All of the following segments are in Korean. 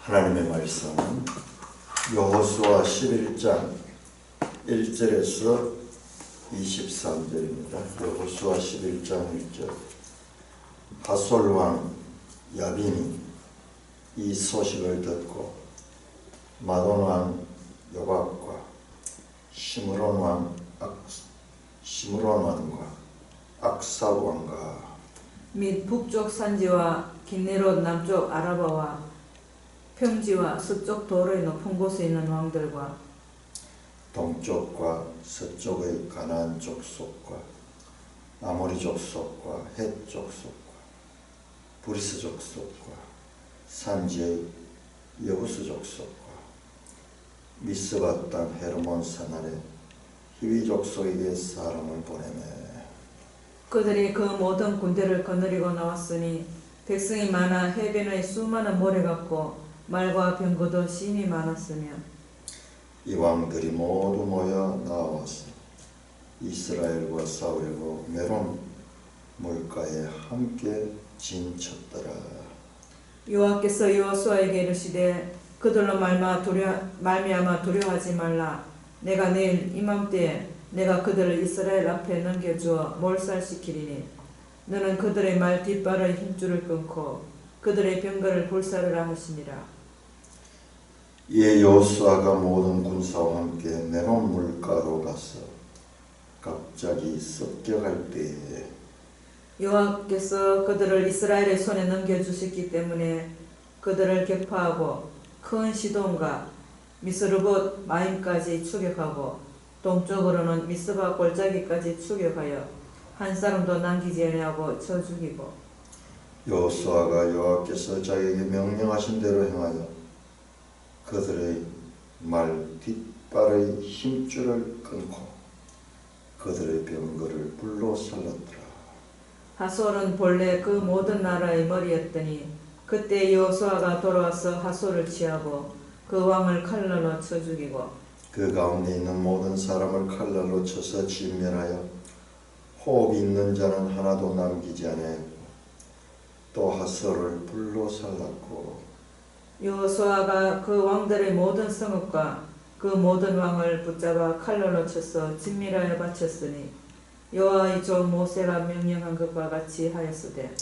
하나님의 말씀은 여호수아 11장 1절에서 23절입니다. 여호수아 11장 1절. 하솔 왕 야빈이 이 소식을 듣고 마돈 왕 요박과 시므론 왕과 악사 왕과 및 북쪽 산지와 긴네롯 남쪽 아라바와 평지와 서쪽 도로의 높은 곳에 있는 왕들과 동쪽과 서쪽의 가나안 족속과 아모리 족속과 헷 족속과 브리스 족속과 산지의 여부스 족속과 미스바 땅 헤르몬 산 아래 히위 족속에게 사람을 보내매 그들이 그 모든 군대를 거느리고 나왔으니 백성이 많아 해변의 수많은 모래 같고 말과 병거도 심히 많았으며 이 왕들이 모두 모여 나와서 이스라엘과 싸우려고 메론 물가에 함께 진쳤더라. 여호와께서 여호수아에게 이르시되 그들로 말미암아 두려워하지 말라. 내가 내일 이맘때에 내가 그들을 이스라엘 앞에 넘겨주어 몰살시키리니 너는 그들의 말 뒷발의 힘줄을 끊고 그들의 병거를 불사르라 하시니라. 이에 여호수아가 모든 군사와 함께 메론 물가로 가서 갑자기 습격할 때에 여호와께서 그들을 이스라엘의 손에 넘겨주셨기 때문에 그들을 격파하고 큰 시돈과 미스르봇 마임까지 추격하고 동쪽으로는 미스바 골짜기까지 추격하여 한 사람도 남기지 아니하고 쳐 죽이고 여호수아가 여호와께서 자기에게 명령하신 대로 행하여 그들의 말 뒷발의 힘줄을 끊고 그들의 병거를 불로 살랐더라. 하솔은 본래 그 모든 나라의 머리였더니 그때 여호수아가 돌아와서 하솔을 취하고 그 왕을 칼날로 쳐 죽이고 그 가운데 있는 모든 사람을 칼날로 쳐서 진멸하여 호흡이 있는 자는 하나도 남기지 아니하였고 또 하솔을 불로 살랐고 여호수아가 그 왕들의 모든 성읍과 그 모든 왕을 붙잡아 칼날로 쳐서 진밀하여 바쳤으니 여호와의 종 모세가 명령한 것과 같이 하였으되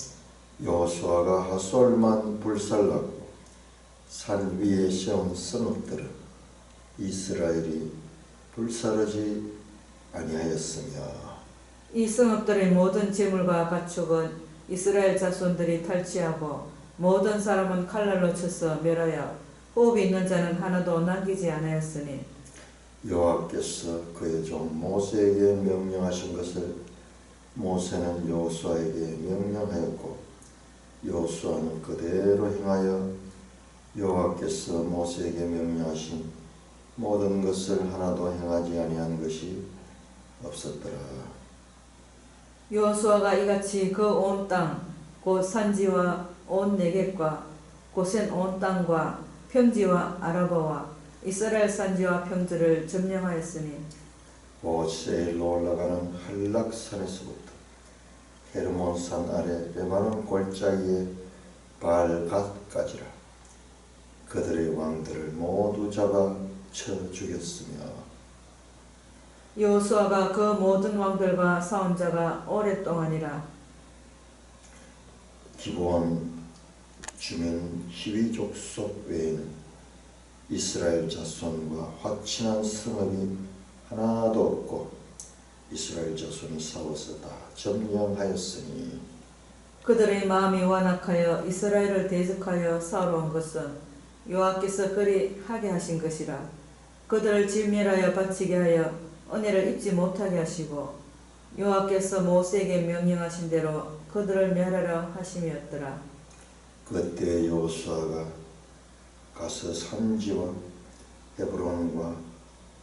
여호수아가 하솔만 불살랐고 산 위에 세운 성읍들은 이스라엘이 불사르지 아니하였으며 이 성읍들의 모든 재물과 가축은 이스라엘 자손들이 탈취하고 모든 사람은 칼날로 쳐서 멸하여 호흡이 있는 자는 하나도 남기지 않았으니 여호와께서 그의 종 모세에게 명령하신 것을 모세는 여호수아에게 명령하였고 여호수아는 그대로 행하여 여호와께서 모세에게 명령하신 모든 것을 하나도 행하지 아니한 것이 없었더라. 여호수아가 이같이 그 온 땅 곧 산지와 온 네겝과 고센 온 땅과 평지와 아라바와 이스라엘 산지와 평지를 점령하였으니 곧 세일로 올라가는 한락산에서부터 헤르몬 산 아래 레바논 골짜기에 발갓까지라. 그들의 왕들을 모두 잡아 쳐 죽였으며 여호수아가 그 모든 왕들과 싸운 자가 오랫동안이라. 기브온 주민 히위 족속 외에는 이스라엘 자손과 화친한 성읍이 하나도 없고 이스라엘 자손이 싸워서 다 점령하였으니 그들의 마음이 완악하여 이스라엘을 대적하여 싸우러 온 것은 여호와께서 그리 하게 하신 것이라. 그들을 진멸하여 바치게 하여 은혜를 입지 못하게 하시고 여호와께서 모세에게 명령하신 대로 그들을 멸하려 하심이었더라. 그때 여호수아가 가서 산지와 헤브론과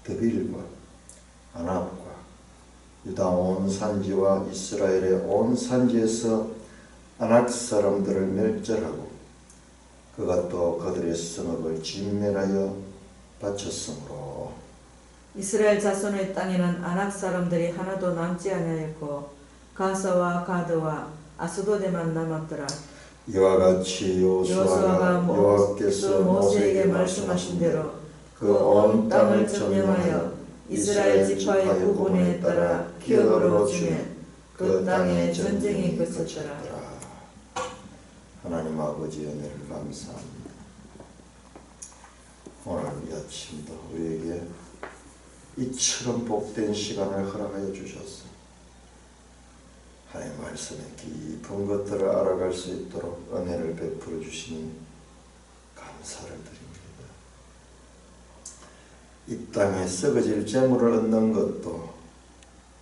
드빌과 아납과 유다 온 산지와 이스라엘의 온 산지에서 아낙 사람들을 멸절하고 그가 또 그들의 성읍을 진멸하여 바쳤으므로 이스라엘 자손의 땅에는 아낙 사람들이 하나도 남지 아니하였고 가사와 가드와 아스도데만 남았더라. 이와 같이 여호수아가 여호와께서 모세에게 말씀하신 대로 그 온 땅을 점령하여 이스라엘 지파의 구분에 따라 기업으로 주매 그 땅에 전쟁이 그쳤더라. 하나님 아버지 은혜를 감사합니다. 오늘 이 아침도 우리에게 이처럼 복된 시간을 허락하여 주셨습니다. 하나님 말씀의 깊은 것들을 알아갈 수 있도록 은혜를 베풀어 주시니 감사를 드립니다. 이 땅에 썩어질 재물을 얻는 것도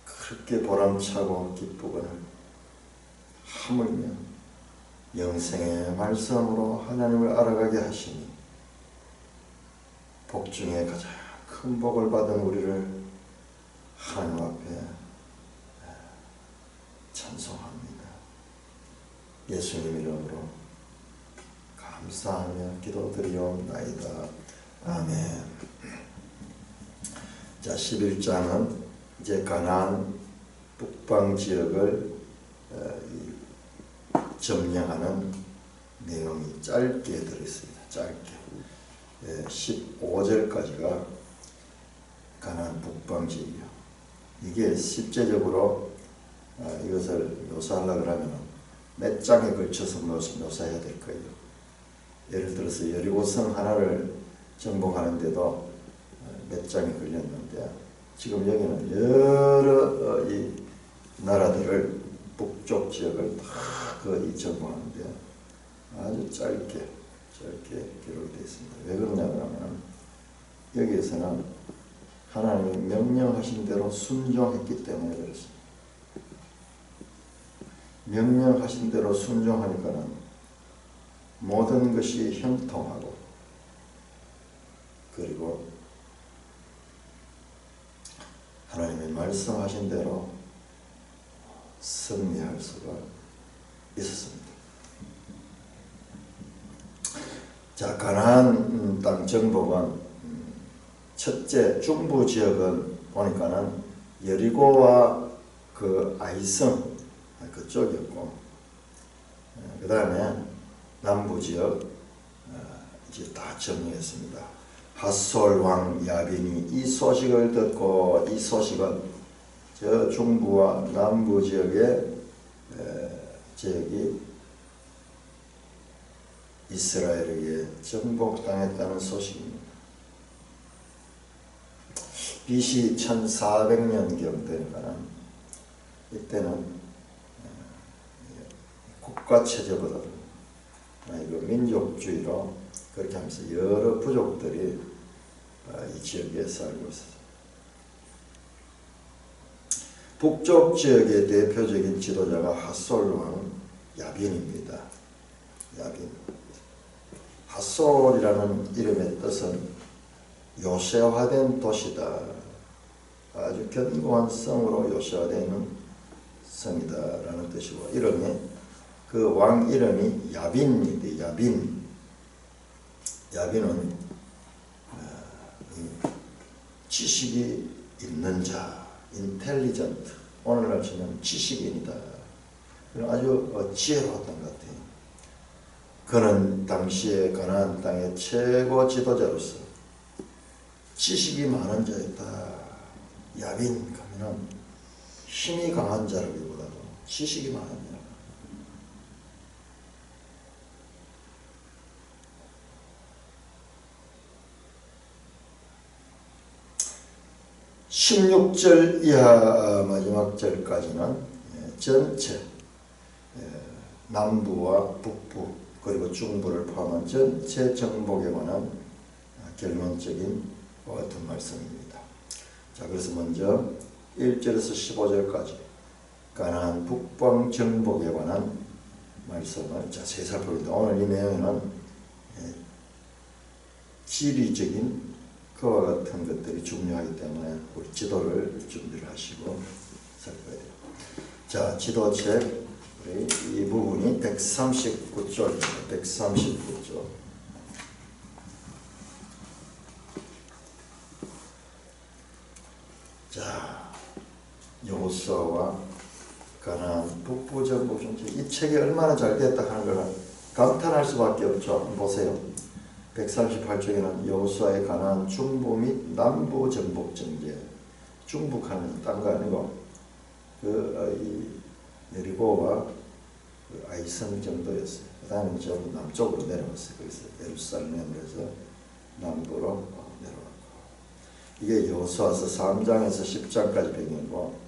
그렇게 보람차고 기쁘거늘 하물며 영생의 말씀으로 하나님을 알아가게 하시니 복 중에 가장 큰 복을 받은 우리를 하나님 앞에 찬송합니다. 예수님 이름으로 감사하며 기도드리옵나이다. 아멘. 자, 11장은 이제 가나안 북방 지역을 점령하는 내용이 짧게 들어있습니다. 짧게 15절까지가 가나안 북방 지역이요. 이게 실제적으로 이것을 묘사하려고 하면 몇 장에 걸쳐서 묘사해야 될 거예요. 예를 들어서 여리고성 하나를 정복하는데도 몇 장이 걸렸는데 지금 여기는 여러 이 나라들을 북쪽 지역을 다 이 정복하는데 아주 짧게 기록이 되어 있습니다. 왜 그러냐면 여기에서는 하나님이 명령하신 대로 순종했기 때문에 그렇습니다. 명령하신 대로 순종하니까는 모든 것이 형통하고 그리고 하나님이 말씀하신 대로 승리할 수가 있었습니다. 자, 가나안 땅 정복은 첫째 중부 지역은 보니까는 여리고와 그 아이성 그쪽이었고, 그 다음에 남부 지역 이제 다 점령했습니다. 핫솔 왕 야빈이 이 소식을 듣고 이 소식은 저 중부와 남부 지역의 지역이 이스라엘에게 정복당했다는 소식입니다. BC 1400년경 되니까는 이때는 국가체제보다 민족주의로 그렇게 하면서 여러 부족들이 이 지역에 살고 있어요. 북쪽 지역의 대표적인 지도자가 핫솔 왕 야빈입니다. 야빈. 핫솔이라는 이름의 뜻은 요새화된 도시다. 아주 견고한 성으로 요새화되어 있는 성이다라는 뜻이고, 이름이 그 왕 이름이 야빈입니다. 야빈. 야빈은 지식이 있는 자, 인텔리전트, 오늘날 치면 지식인이다. 아주 지혜로웠던 것 같아요. 그는 당시에 가나안 땅의 최고 지도자로서 지식이 많은 자였다. 야빈 가면은 힘이 강한 자라기보다도 지식이 많은 자. 16절 이하 마지막 절까지는 전체 남부와 북부 그리고 중부를 포함한 전체 정복에 관한 결론적인 같은 말씀입니다. 자, 그래서 먼저 1절에서 15절까지 가나안 북방 정복에 관한 말씀을 자세히 살펴보겠습니다. 오늘 이 내용에는 지리적인 그와 같은 것들이 중요하기 때문에 우리 지도를 준비를 하시고 살펴야 돼요. 자, 지도책 우리 이 부분이 139쪽입니다. 139쪽. 자, 여호수아와 가나안 북부 정복 정책, 이 책이 얼마나 잘 됐다 하는 걸 감탄할 수밖에 없죠. 보세요. 138쪽에는 여호수아에 관한 중부 및 남부 정복 정제. 중북하는 딴 거 아니고 이 여리고와 그 아이성 정도였어요. 그 다음에 좀 남쪽으로 내려왔어요. 거기서 예루살렘으로 해서 남부로 내려왔고, 이게 여호수아서 3장에서 10장까지 배경이고,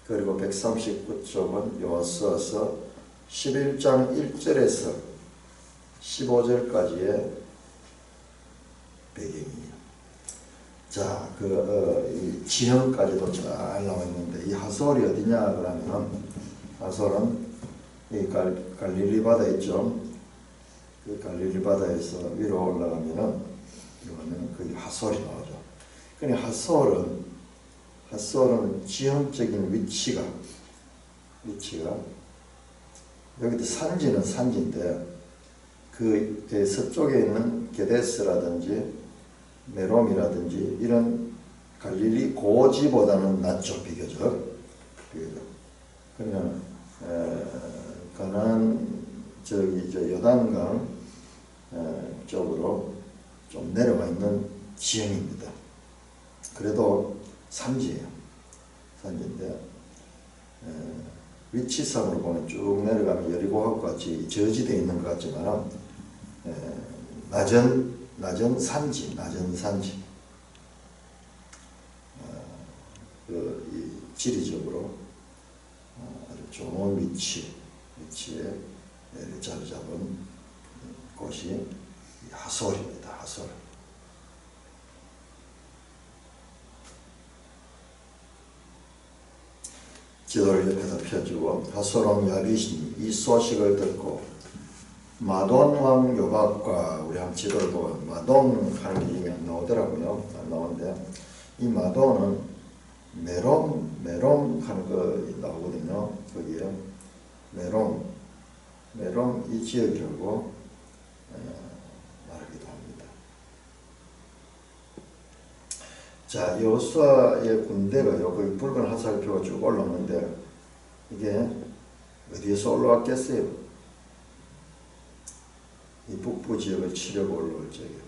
그리고 139쪽은 여호수아서 11장 1절에서 15절까지의 배경이에요. 자, 이 지형까지도 잘 나와 있는데, 이 하솔이 어디냐 그러면, 하솔은 이 갈릴리 바다 있죠. 그 갈릴리 바다에서 위로 올라가면은 이거는 거기 하솔이 나오죠. 그러니까 하솔은 지형적인 위치가 여기도 산지는 산지인데, 그 서쪽에 있는 게데스라든지 메롬이라든지 이런 갈릴리 고지보다는 낮죠. 비교적. 그러면 가나안 요단강 쪽으로 좀 내려와 있는 지형입니다. 그래도 산지예요. 산지인데 위치상으로 보면 쭉 내려가면 여리고하고 같이 저지되어 있는 것 같지만 낮은 산지. 이 지리적으로 아주 좋은 위치에 자리 잡은 곳이 하솔입니다. 하솔. 지도를 옆에다 펴주고, 하솔 야빗이 이 소식을 듣고 마돈 왕 요박과, 우리 한 지도를 보면 마돈 하는 게 이미 나오더라고요. 안 나오는데, 이 마돈은 메롬 하는 거 나오거든요. 거기에 메롬 이 지역이라고 말하기도 합니다. 자, 여호수아의 군대가요, 거기 붉은 화살표가 쭉 올라오는데, 이게 어디에서 올라왔겠어요? 이 북부 지역을 치려고 올라올 적이에요.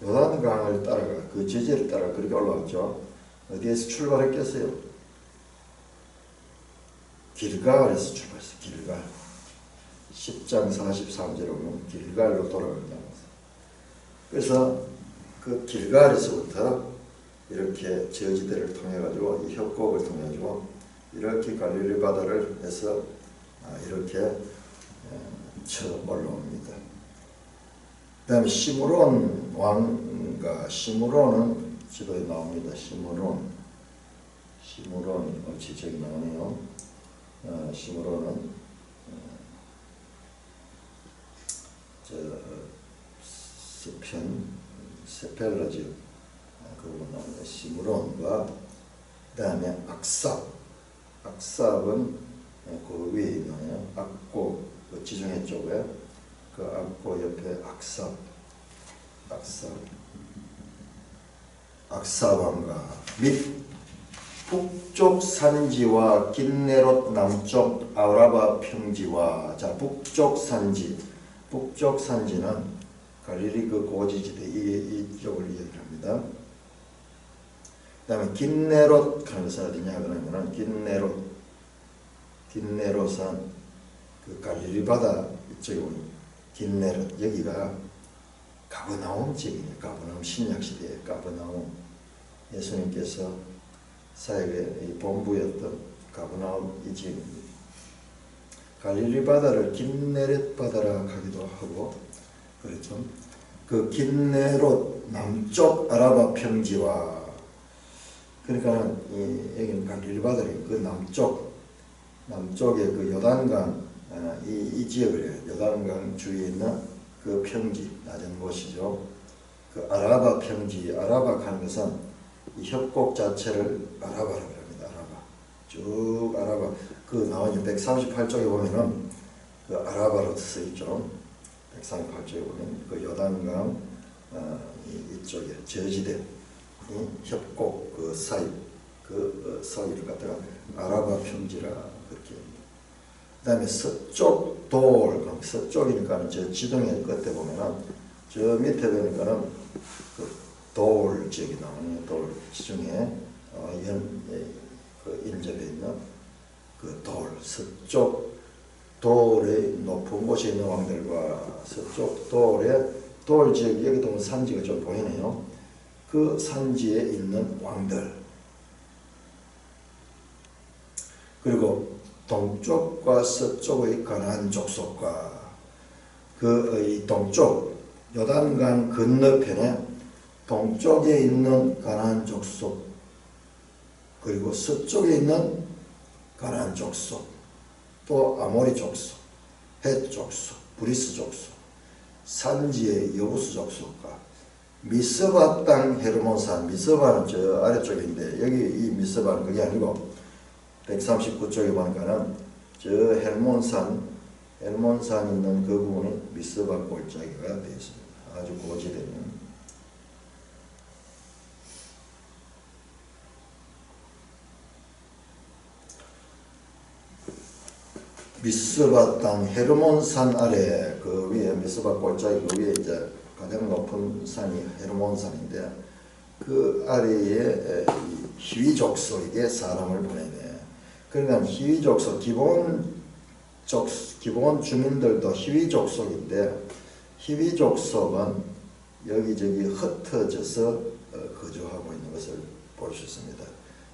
요단강을 따라가, 그 지지를 따라 그렇게 올라왔죠. 어디에서 출발했겠어요? 길갈에서 출발했어요. 길갈. 10장 43절에 보면 길갈로 돌아간다고. 그래서 그 길갈에서부터 이렇게 저지대를 통해 가지고, 이 협곡을 통해 가지고 이렇게 갈릴리 바다를 해서 이렇게 쳐 올라옵니다. 그 다음에 시므론 왕과, 시므론은 지도에 나옵니다. 시므론 지적이 나오네요. 시므론은 스편 세펠라 지역 그러고 나오는 시므론과, 그 다음에 악삽은 그 위에 있는 악고, 그 지중해 쪽에 그 악고 옆에 악사왕과 및 북쪽 산지와 긴네롯 남쪽 아라바 평지와, 자, 북쪽 산지는 갈릴리 그 고지지대 이쪽을 이야기합니다. 그 다음에 긴네롯 하는 것은 어디냐 그러면은 긴네롯은 그 갈릴리 바다 이쪽에 오는 긴네롯, 여기가 가버나움 지역이에요. 가버나움, 신약시대의 가버나움, 예수님께서 사역의 본부였던 가버나움 이 지역입니다. 갈릴리 바다를 긴네롯 바다라 하기도 하고 그렇죠. 그 긴네롯 남쪽 아라바 평지와, 그러니까는 여기는 갈릴리 바다의 그 남쪽에 그 요단강 이 지역을 해요. 요단강 주위에 있는 그 평지, 낮은 곳이죠. 그 아라바 평지, 아라바 하는 것은 이 협곡 자체를 아라바라고 합니다. 아라바. 쭉 아라바. 그 나오는 138쪽에 보면은 그 아라바로 써 있죠. 138쪽에 보면 그 요단강 이쪽에 저지대, 이 협곡 그 사이, 그 사이를 갖다가 아라바 평지라 그렇게 합니다. 다음에 서쪽 돌, 서쪽이니까는 저 지동의 끝에 보면은 저 밑에 보니까는 그 돌 지역이 나오네요. 돌 지중해 그 인접해 있는 그 돌, 서쪽 돌의 높은 곳에 있는 왕들과 서쪽 돌의 돌 지역, 여기 보면 산지가 좀 보이네요. 그 산지에 있는 왕들, 그리고 동쪽과 서쪽의 가나안 족속과 그 동쪽 요단강 건너편에 동쪽에 있는 가나안 족속, 그리고 서쪽에 있는 가나안 족속, 또 아모리 족속, 헷 족속, 브리스 족속, 산지의 여부스 족속과 미스바 땅 헤르몬산, 미스바는 저 아래쪽인데 여기 이 미스바는 그게 아니고 139쪽에 보니까는 저 헬몬산 있는 그 부분이 미스바 골짜기가 되어 있습니다. 아주 고지되는. 미스바 땅 헤르몬산 아래 그 위에 미스바 골짜기 그 위에 이제 가장 높은 산이 헤르몬산인데 그 아래에 히위 족속에게 사람을 보내네. 그러니까 히위 족속 기본 주민들도 히위 족속인데 히위 족속은 여기저기 흩어져서 거주하고 있는 것을 볼 수 있습니다.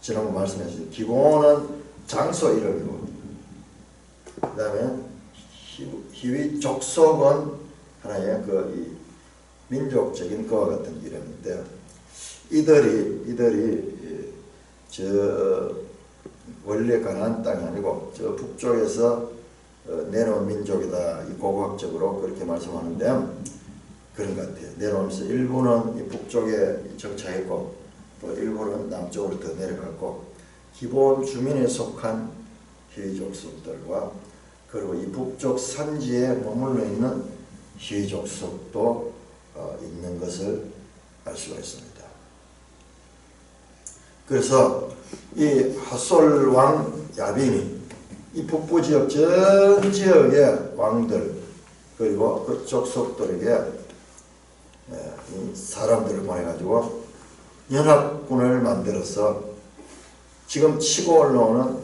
지난번 말씀하신 기본은 장소 이름이고, 그 다음에 히위 족속은 하나의 그 민족적인 그와 같은 이름인데, 이들이 저 원래 가나안 땅이 아니고 저 북쪽에서 내려온 민족이다. 이 고고학적으로 그렇게 말씀하는데 그런 것 같아요. 내려오면서 일부는 이 북쪽에 정착했고 또 일부는 남쪽으로 더 내려갔고, 기본 주민에 속한 히위 족속들과 그리고 이 북쪽 산지에 머물러 있는 히위 족속도 있는 것을 알 수가 있습니다. 그래서 이 하솔 왕 야빈이 이 북부 지역 전 지역의 왕들 그리고 그 족속들에게 이 사람들을 보내가지고 연합군을 만들어서 지금 치고 올라오는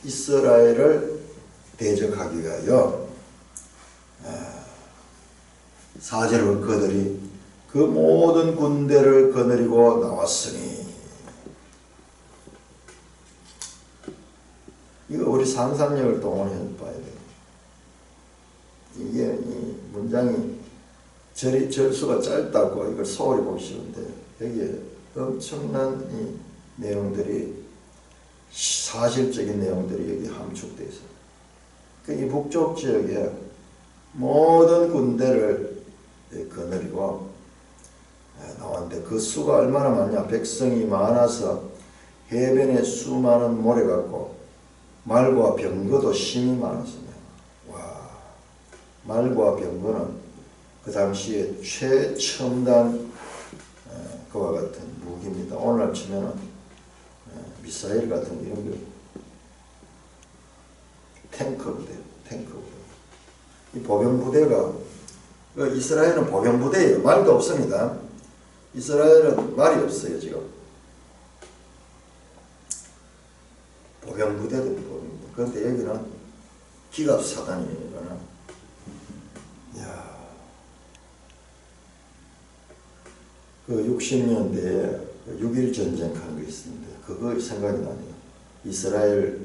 이스라엘을 대적하기 위하여 사제를 그들이 그 모든 군대를 거느리고 나왔으니, 이거 우리 상상력을 동원해서 봐야 돼요. 이게 이 문장이 절수가 짧다고 이걸 소홀히 보기 쉬운데 여기에 엄청난 이 내용들이, 사실적인 내용들이 여기 함축되어 있어요. 이 북쪽 지역에 모든 군대를 거느리고 나왔는데 그 수가 얼마나 많냐. 백성이 많아서 해변에 수많은 모래 같고 말과 병거도 심히 많았습니다. 와, 말과 병거는 그 당시에 최첨단 그와 같은 무기입니다. 오늘날 치면은 미사일 같은 이런 거, 탱크 부대. 이 보병 부대가, 이스라엘은 보병 부대예요. 말도 없습니다. 이스라엘은 말이 없어요 지금. 보병 부대도 보병. 그런데 여기는 기갑 사단이거나, 그 60년대에 6.1 전쟁 하는 게 있습니다. 그거 생각이 나네요. 이스라엘과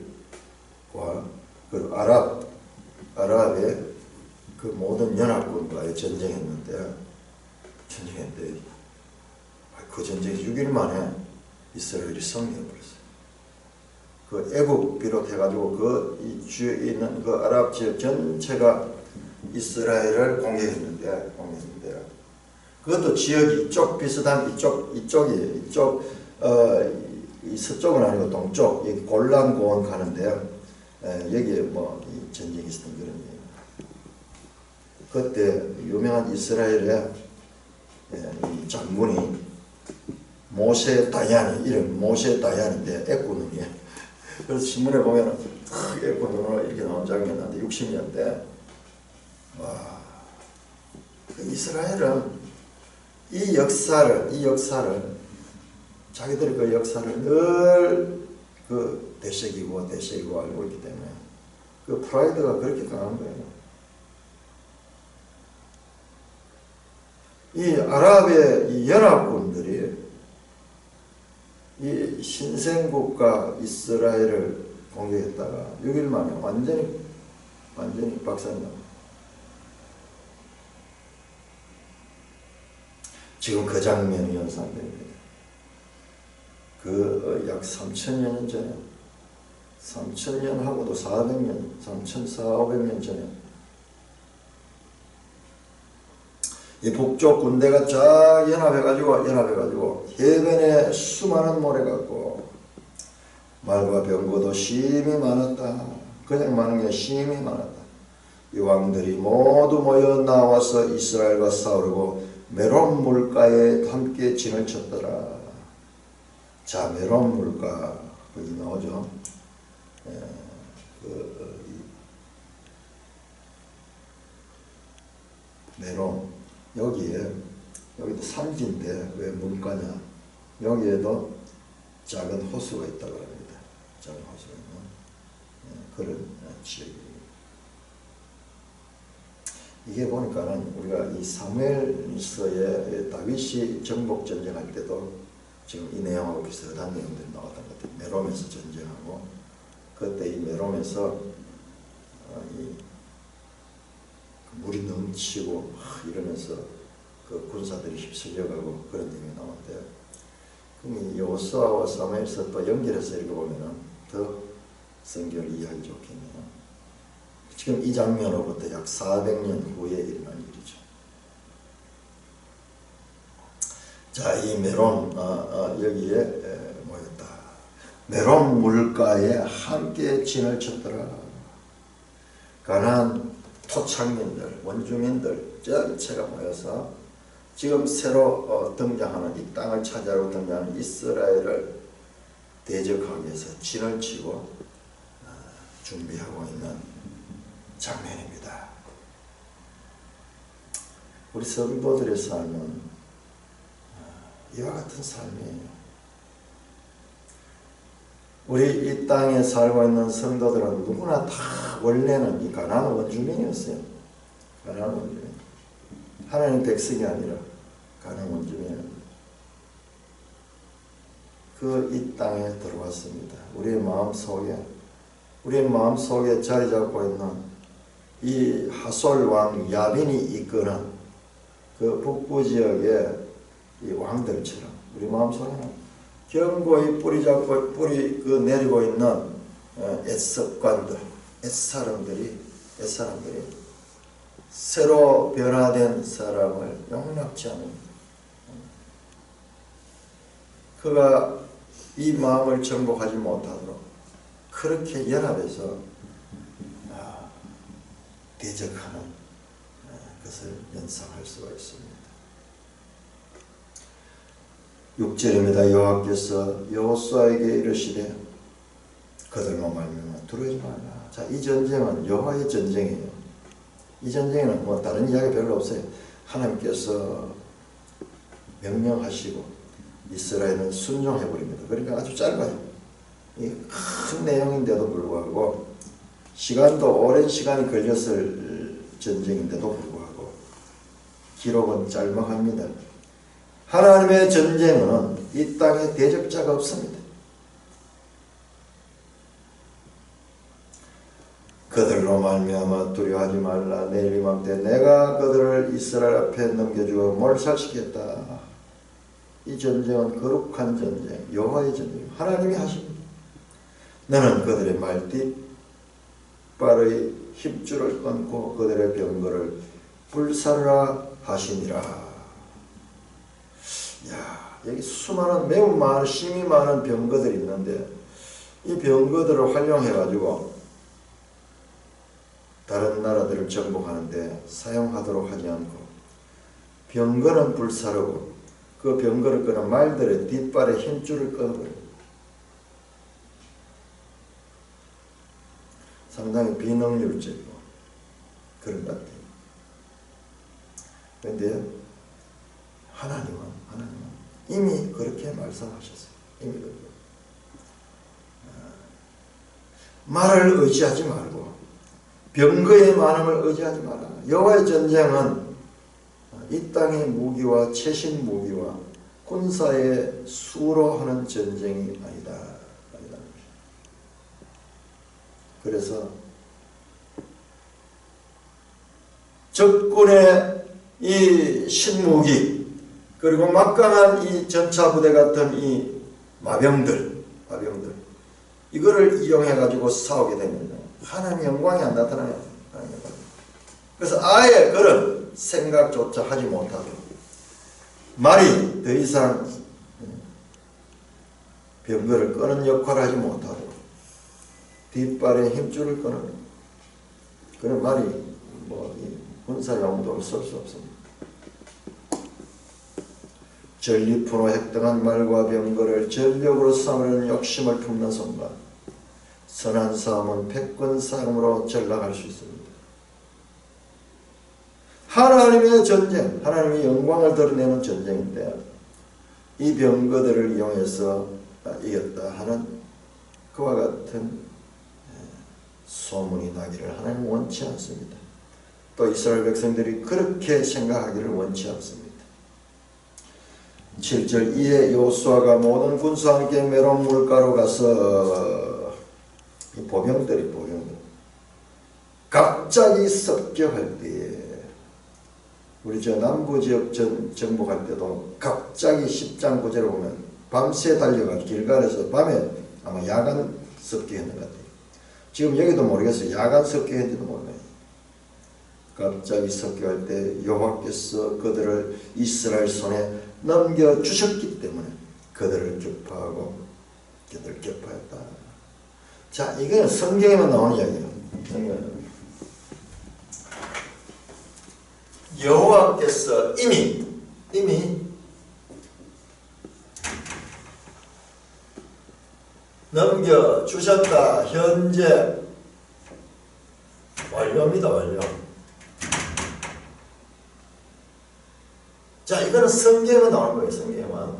그 아랍의 그 모든 연합군과의 전쟁했는데 그 전쟁이 6일 만에 이스라엘이 승리해버렸어요. 그 애국 비롯해가지고 그 이 주에 있는 그 아랍 지역 전체가 이스라엘을 공격했는데 그것도 지역이 이쪽 비슷한 이쪽이 이 서쪽은 아니고 동쪽, 여기 골란 고원 가는데요. 여기에 뭐 이 전쟁이 있었던 그런 얘기예요. 그때 유명한 이스라엘의 이 장군이 모세 다얀이, 이름 모세 다얀인데 애꾸눈이에요. 그래서 신문에 보면은 크게 눈으로 이렇게 나온 장면이 있는데 60년대 와, 그 이스라엘은 이 역사를 자기들이 그 역사를 늘 그 되새기고 알고 있기 때문에 그 프라이드가 그렇게 강한 거예요. 이 아랍의 이 연합군들이 이 신생국가 이스라엘을 공격했다가 6일 만에 완전히 박살나. 지금 그 장면이 연상됩니다. 그 약 3000년 전에 3000년 하고도 400년 3400년 전에 이 북쪽 군대가 쫙 연합해가지고 해변에 수많은 모래 같고 말과 병거도 심히 많았다. 그냥 많은 게 심히 많았다. 이 왕들이 모두 모여 나와서 이스라엘과 싸우려고 메론 물가에 함께 진을 쳤더라. 자, 메론 물가 거기 나오죠. 메론 여기도 산지인데 왜 물가냐? 여기에도 작은 호수가 있다고 합니다. 작은 호수가 있는 그런 지역입니다. 이게 보니까는 우리가 이 사무엘서에 다윗이 정복 전쟁할 때도 지금 이 내용하고 비슷한 내용들이 나왔던 것 같아요. 메롬에서 전쟁하고 그때 이 메롬에서 이 물이 넘치고 이러면서 그 군사들이 휩쓸려가고 그런 내용이 나왔대요. 그럼 이 여호수아와 사무엘서 또 연결해서 읽어보면은 더 성경을 이해하기 좋겠네요. 지금 이 장면으로부터 약 400년 후에 일어난 일이죠. 자, 이 메론 여기에 모였다. 메론 물가에 함께 진을 쳤더라. 가나안 토착민들, 원주민들 전체가 모여서 지금 새로 등장하는 이 땅을 차지하고 등장하는 이스라엘을 대적하기 위해서 진을 치고 준비하고 있는 장면입니다. 우리 성도들의 삶은 이와 같은 삶이에요. 우리 이 땅에 살고 있는 성도들은 누구나 다 원래는 이 가나안 원주민이었어요. 가나안 원주민. 하나님 백성이 아니라 가나안 원주민은 그 이 땅에 들어왔습니다. 우리의 마음속에 자리 잡고 있는 이 하솔 왕 야빈이 이끄는 그 북부 지역의 이 왕들처럼 우리 마음속에는 견고히 뿌리 내리고 있는 엣습관들, 엣사람들이 새로 변화된 사람을 용납치 않은 그가 이 마음을 정복하지 못하도록 그렇게 연합해서 대적하는 것을 연상할 수가 있습니다. 6절입니다. 여호와께서 여호수아에게 이르시되 그들로 말미암아 두려워하지 말라. 자, 이 전쟁은 여호와의 전쟁이에요. 이 전쟁에는 뭐 다른 이야기 별로 없어요. 하나님께서 명령하시고 이스라엘은 순종해버립니다. 그러니까 아주 짧아요. 이 큰 내용인데도 불구하고 시간도 오랜 시간이 걸렸을 전쟁인데도 불구하고 기록은 짤막합니다. 하나님의 전쟁은 이 땅에 대적자가 없습니다. 그들로 말미암아 두려워하지 말라. 내일 이맘때 내가 그들을 이스라엘 앞에 넘겨주어 몰살시켰다. 이 전쟁은 거룩한 전쟁, 여호와의 전쟁, 하나님이 하십니다. 너는 그들의 말띠발의 힘줄을 끊고 그들의 병거를 불사르라 하시니라. 야, 여기 수많은 매우 많은 심히 많은 병거들이 있는데 이 병거들을 활용해가지고 다른 나라들을 정복하는데 사용하도록 하지 않고 병거는 불사르고 그 병거를 끄는 말들의 뒷발에 힘줄을 끊어버립니다. 상당히 비능률적이고 그런 것 같아요. 그런데 하나님은 이미 그렇게 말씀하셨어요. 이미 그렇게. 말을 의지하지 말고 병거의 많음을 의지하지 마라. 여호와의 전쟁은 이 땅의 무기와 최신 무기와 군사의 수로 하는 전쟁이 아니다. 그래서 적군의 이 신무기 그리고 막강한 이 전차부대 같은 이 마병들 이거를 이용해 가지고 싸우게 되면 하나님의 영광이 안 나타나요. 그래서 아예 그런 생각조차 하지 못하고 말이 더 이상 병거를 끄는 역할을 하지 못하고 뒷발에 힘줄을 끄는 그런 말이 군사 용도로 쓸 수 없습니다. 전리품으로 획득한 말과 병거를 전력으로 싸우려는 욕심을 품는 순간 선한 싸움은 패권 싸움으로 전락할 수 있습니다. 하나님의 전쟁, 하나님의 영광을 드러내는 전쟁인데 이 병거들을 이용해서 이겼다 하는 그와 같은 소문이 나기를 하나님은 원치 않습니다. 또 이스라엘 백성들이 그렇게 생각하기를 원치 않습니다. 7절 이에 여호수아가 모든 군수와 함께 메론 물가로 가서 이 보병들 갑자기 습격할 때에 우리 저 남부지역 정복할 때도 갑자기 10장 9절을 보면 밤새 달려가 길갈에서 밤에 아마 야간 습격했는 것 같아요. 지금 여기도 모르겠어요. 야간 습격했는지도 몰라요. 갑자기 습격할 때 여호와께서 그들을 이스라엘 손에 넘겨주셨기 때문에 그들을 격파하고 그들을 격파했다. 자, 이거는 성경에만 나오는 이야기예요. 성경은 여호와께서 이미 넘겨주셨다. 현재 완료입니다. 완료. 자, 이거는 성경에만 나오는 거예요. 성경에만.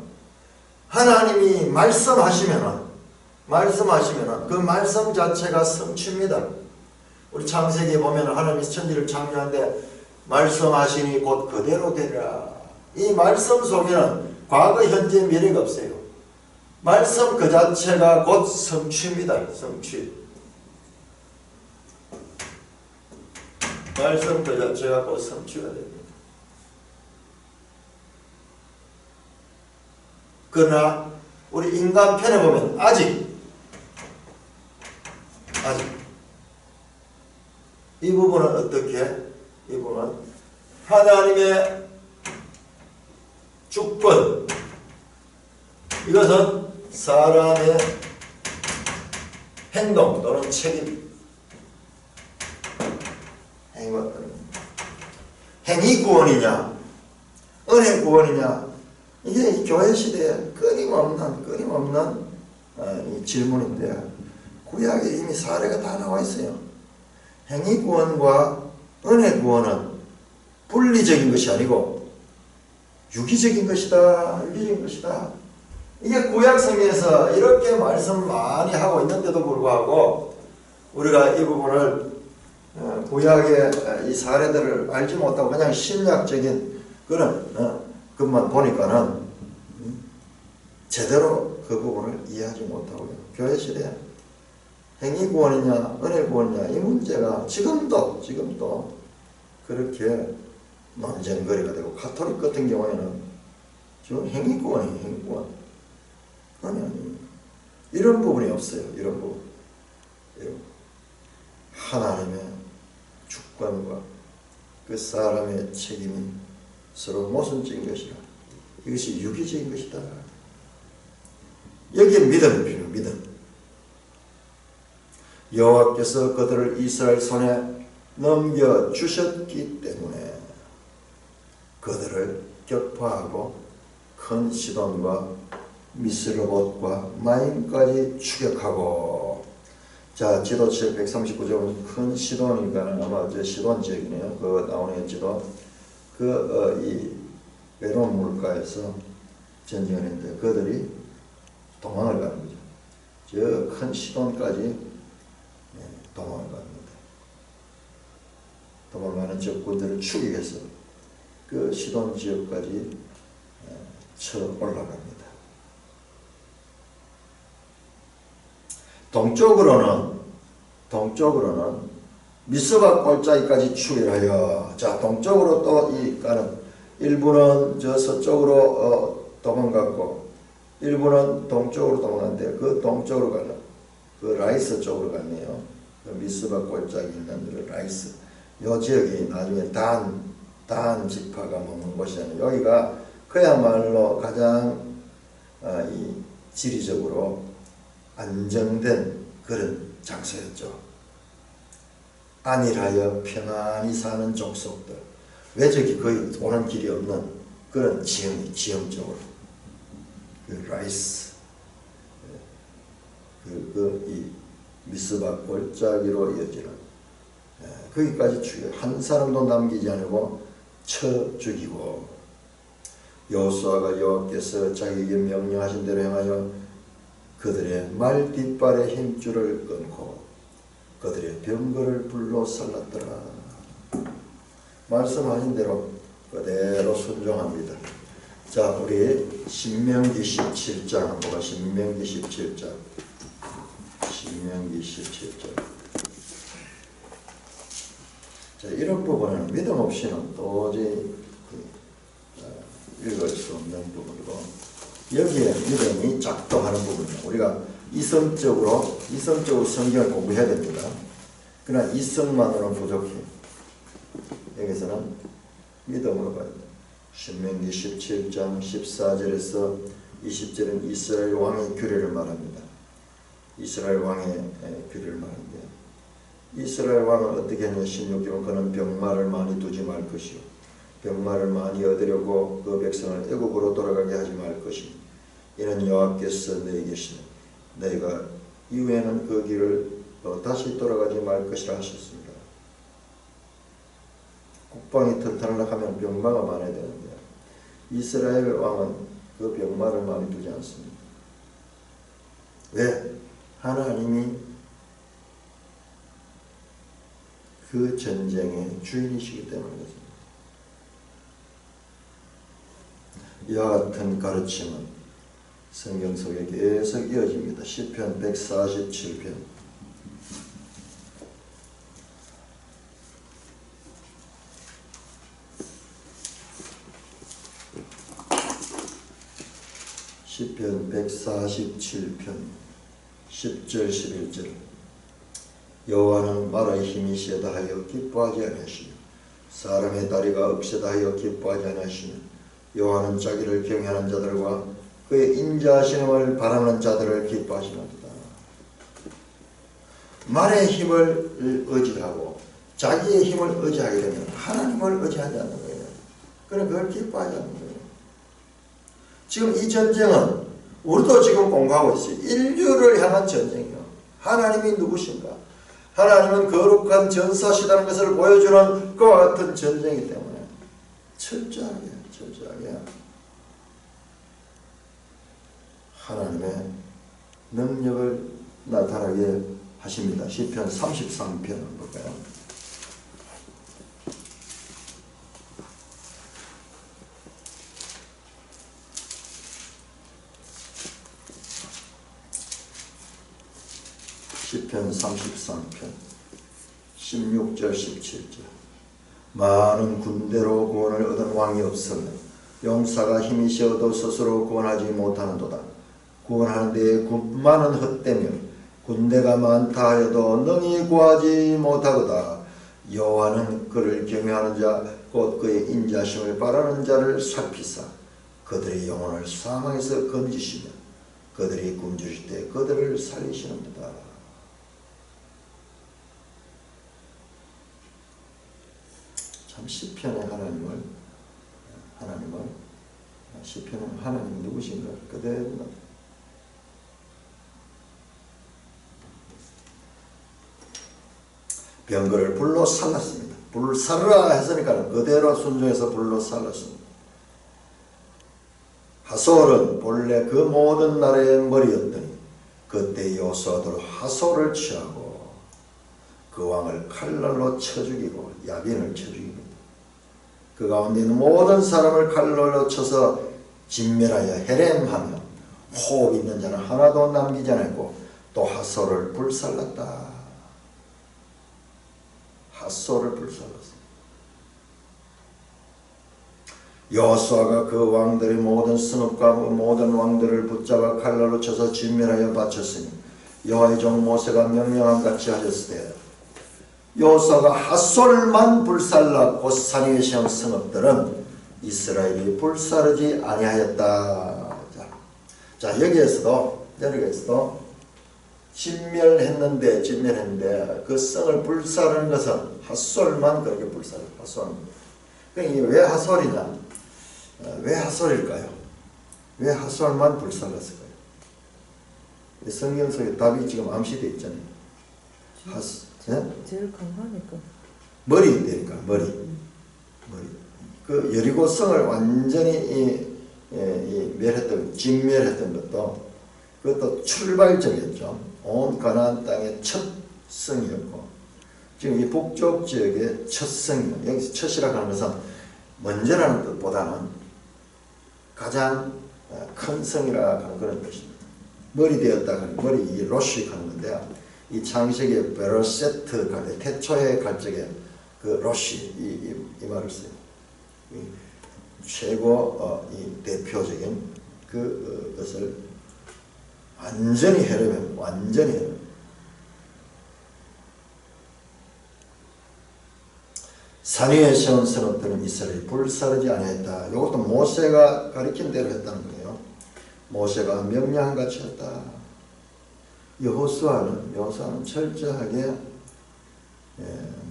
하나님이 말씀하시면은 그 말씀 자체가 성취입니다. 우리 창세기에 보면 하나님이 천지를 창조하는데 말씀하시니 곧 그대로 되리라. 이 말씀 속에는 과거, 현재, 미래가 없어요. 말씀 그 자체가 곧 성취입니다. 성취. 말씀 그 자체가 곧 성취가 됩니다. 그러나 우리 인간 편에 보면 아직 이 부분은 어떻게? 이 부분은 하나님의 주권, 이것은 사람의 행동 또는 책임, 행위 구원이냐 은혜 구원이냐, 이게 이 교회 시대에 끊임없는 이 질문인데 구약에 이미 사례가 다 나와 있어요. 행위 구원과 은혜 구원은 분리적인 것이 아니고 유기적인 것이다. 이게 구약 성경에서 이렇게 말씀 많이 하고 있는데도 불구하고 우리가 이 부분을 구약의 이 사례들을 알지 못하고 그냥 신약적인 그런 것만 보니까는 제대로 그 부분을 이해하지 못하고요. 교회 시대에 행위 구원이냐 은혜 구원이냐 이 문제가 지금도 그렇게 논쟁거리가 되고, 가톨릭 같은 경우에는 지금 행위 구원이에요. 행위 구원. 아니 이런 부분이 없어요. 이런 부분. 하나님의 주권과 그 사람의 책임이 서로 모순적인 것이라. 이것이 유기적인 것이다. 여기에 믿음이 필요해요. 믿음. 여호와께서 그들을 이스라엘 손에 넘겨주셨기 때문에 그들을 격파하고 큰 시돈과 미스르봇과 마임까지 추격하고 자, 지도 139쪽은 큰 시돈이니까 아마 저 시돈 지역이네요. 그 나오는 지도. 이 외로운 물가에서 전쟁을 했는데 그들이 도망을 가는 거죠. 저 큰 시돈까지 도망을 갑니다. 도망가는 적군들을 추격해서 그 시돈 지역까지 쳐 올라갑니다. 동쪽으로는 미스바 골짜기까지 추격하여, 자, 동쪽으로 또 이 가는, 일부는 저 서쪽으로 도망갔고 일부는 동쪽으로 도망갔는데 그 동쪽으로 가려, 그 라이스 쪽으로 갔네요. 그 미스바 골짜기 있는 라이스, 요 지역이 나중에 단 지파가 머문 곳이잖아요. 여기가 그야말로 가장 이 지리적으로 안정된 그런 장소였죠. 안일하여 평안히 사는 족속들, 외적이 거의 오는 길이 없는 그런 지형적으로 그 라이스, 이 미스바 골짜기로 이어지는, 거기까지 죽여 한 사람도 남기지 않고 쳐 죽이고, 여호수아가 여호와께서 자기에게 명령하신 대로 행하여 그들의 말 뒷발의 힘줄을 끊고 그들의 병거를 불로 살랐더라. 말씀하신 대로 그대로 순종합니다. 자, 우리 신명기 17장 한번 보자. 신명기 17장. 자, 이런 부분은 믿음 없이는 도저히 읽을 수 없는 부분이고, 여기에 믿음이 작동하는 부분이에요. 우리가 이성적으로 성경을 공부해야 됩니다. 그러나 이성만으로는 부족해요. 여기서는 믿음으로 봐야 돼요. 신명기 17장 14절에서 20절은 이스라엘 왕의 규례를 말합니다. 이스라엘 왕의 규례를 말하는데, 이스라엘 왕은 어떻게 했냐. 16절은 그는 병마를 많이 두지 말 것이요, 병마를 많이 얻으려고 그 백성을 애굽으로 돌아가게 하지 말 것이니 이는 여호와께서 너에게 계시니 너희가 이후에는 그 길을 다시 돌아가지 말 것이라 하셨습니다. 국방이 튼튼하려고 하면 병마가 많아야 되는데 이스라엘 왕은 그 병마를 많이 두지 않습니다. 왜? 하나님이 그 전쟁의 주인이시기 때문이죠. 이와 같은 가르침은 성경 속에 계속 이어집니다. 시편 147편. 시편 147편 10절 11절. 여호와는 말의 힘이 세다 하여 기뻐하지 아니하시며 사람의 다리가 억세다 하여 기뻐하지 아니하시며 여호와는 자기를 경외하는 자들과 그의 인자하심을 바라는 자들을 기뻐하시는도다. 말의 힘을 의지하고 자기의 힘을 의지하게 되면 하나님을 의지하지 않는 거예요. 그럼 그걸 기뻐하지 않는 거예요. 지금 이 전쟁은 우리도 지금 공부하고 있어요. 인류를 향한 전쟁이요. 하나님이 누구신가? 하나님은 거룩한 전사시다는 것을 보여주는 그와 같은 전쟁이기 때문에 철저하게 하나님의 능력을 나타나게 하십니다. 시편 33편 볼까요? 시편 33편 16절 17절. 많은 군대로 구원을 얻은 왕이 없으며 용사가 힘이 세어도 스스로 구원하지 못하는도다. 구원하는 데에 군만은 헛되며 군대가 많다 하여도 능히 구하지 못하거다. 여호와는 그를 경외하는 자 곧 그의 인자심을 바라는 자를 살피사 그들의 영혼을 사망에서 건지시며 그들이 굶주릴 때 그들을 살리시는도다. 참 시편의 시편은 하나님 누구신가 그대로 병거를 불로 살랐습니다. 불을 살라 했으니까 그대로 순종해서 불로 살랐습니다. 하솔은 본래 그 모든 나라의 머리였더니 그때 여호수아도 하솔을 취하고 그 왕을 칼날로 쳐 죽이고 야빈을 쳐 죽입니다. 그 가운데 있는 모든 사람을 칼날로 쳐서 진멸하여 헤렘하며 호흡 있는 자는 하나도 남기지 않았고 또 하솔을 불살랐다. 하솔을 불살랐습니다. 여호수아가 그 왕들의 모든 승업과 모든 왕들을 붙잡아 칼날로 쳐서 진멸하여 바쳤으니 여호와의 종 모세가 명령한 같이 하셨을 때 여호수아가 하솔만 불살랐고 산위의 시험 승업들은 이스라엘이 불사르지 아니하였다. 자 여기에서도 진멸했는데 그 성을 불사르는 것은 하솔만 그렇게 불사르. 하솔. 그러니까 왜 하솔이냐? 왜 하솔일까요? 왜 하솔만 불살랐을까요? 성경 속에 답이 지금 암시되어 있잖아요. 제일 강하니까. 머리니까 머리. 그 여리고 성을 완전히 진멸했던 그것도 출발점이었죠. 온 가나안 땅의 첫 성이었고 지금 이 북쪽 지역의 첫 성이요. 여기서 첫이라고 하는 것은 먼저라는 뜻보다는 가장 큰 성이라 하는 그런 것입니다. 머리 되었다 하는 머리 이 로시 하는 건데요. 이 창세기 베로세트 갈 때 태초에 갈 적에 그 로시 이 말을 써요. 최고 이 대표적인 그것을 완전히 해려면 완전히 해려. 산 위에 세운 성읍들은 이스라엘이 불사르지 아니했다. 이것도 모세가 가리킨 대로 했다는 거예요. 모세가 명령한 같이 했다. 여호수아는 철저하게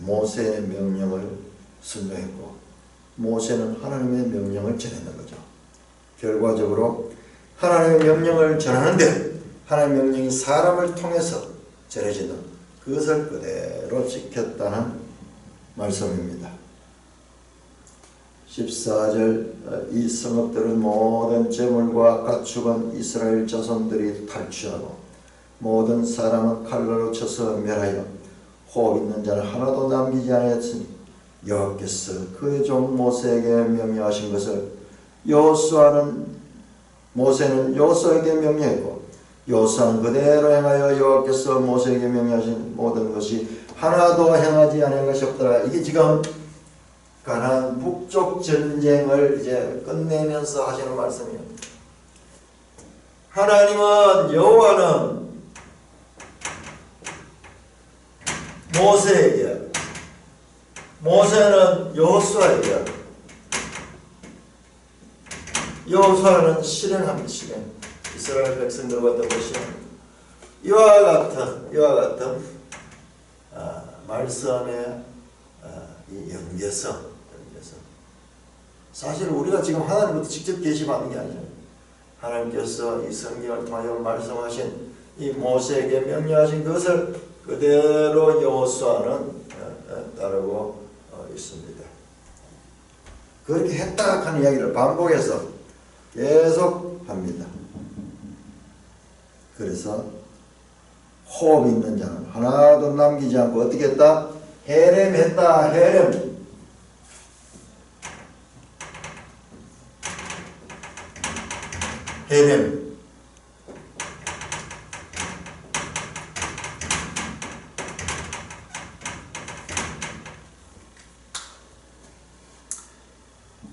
모세의 명령을 순종했고 모세는 하나님의 명령을 전했는 거죠. 결과적으로 하나님의 명령을 전하는데 하나님의 명령이 사람을 통해서 전해지는 그것을 그대로 지켰다는 말씀입니다. 14절 이 성읍들은 모든 재물과 가축은 이스라엘 자손들이 탈취하고 모든 사람은 칼날로 쳐서 멸하여 호흡 있는 자는 하나도 남기지 않았으니 여호와께서 그의 종 모세에게 명령하신 것을 모세는 여호수아에게 명령했고 여호수아는 그대로 행하여 여호와께서 모세에게 명령하신 모든 것이 하나도 행하지 않은 것이 없더라. 이게 지금 가나안 북쪽 전쟁을 이제 끝내면서 하시는 말씀이에요. 하나님은 여호와는 모세에게 모세는 여호수아에게 여호수아는 실행합니다. 실행. 이스라엘 백성들과 더불어 실행합니다. 이와 같은 말씀의 이 연계성. 사실 우리가 지금 하나님부터 직접 계시받는 게 아니에요. 하나님께서 이 성경을 통하여 말씀하신 이 모세에게 명령하신 것을 그대로 여호수아는 따르고 있습니다. 그렇게 했다 하는 이야기를 반복해서 계속 합니다. 그래서 호흡 있는 자는 하나도 남기지 않고 어떻게 했다? 헤렘했다. 헤렘.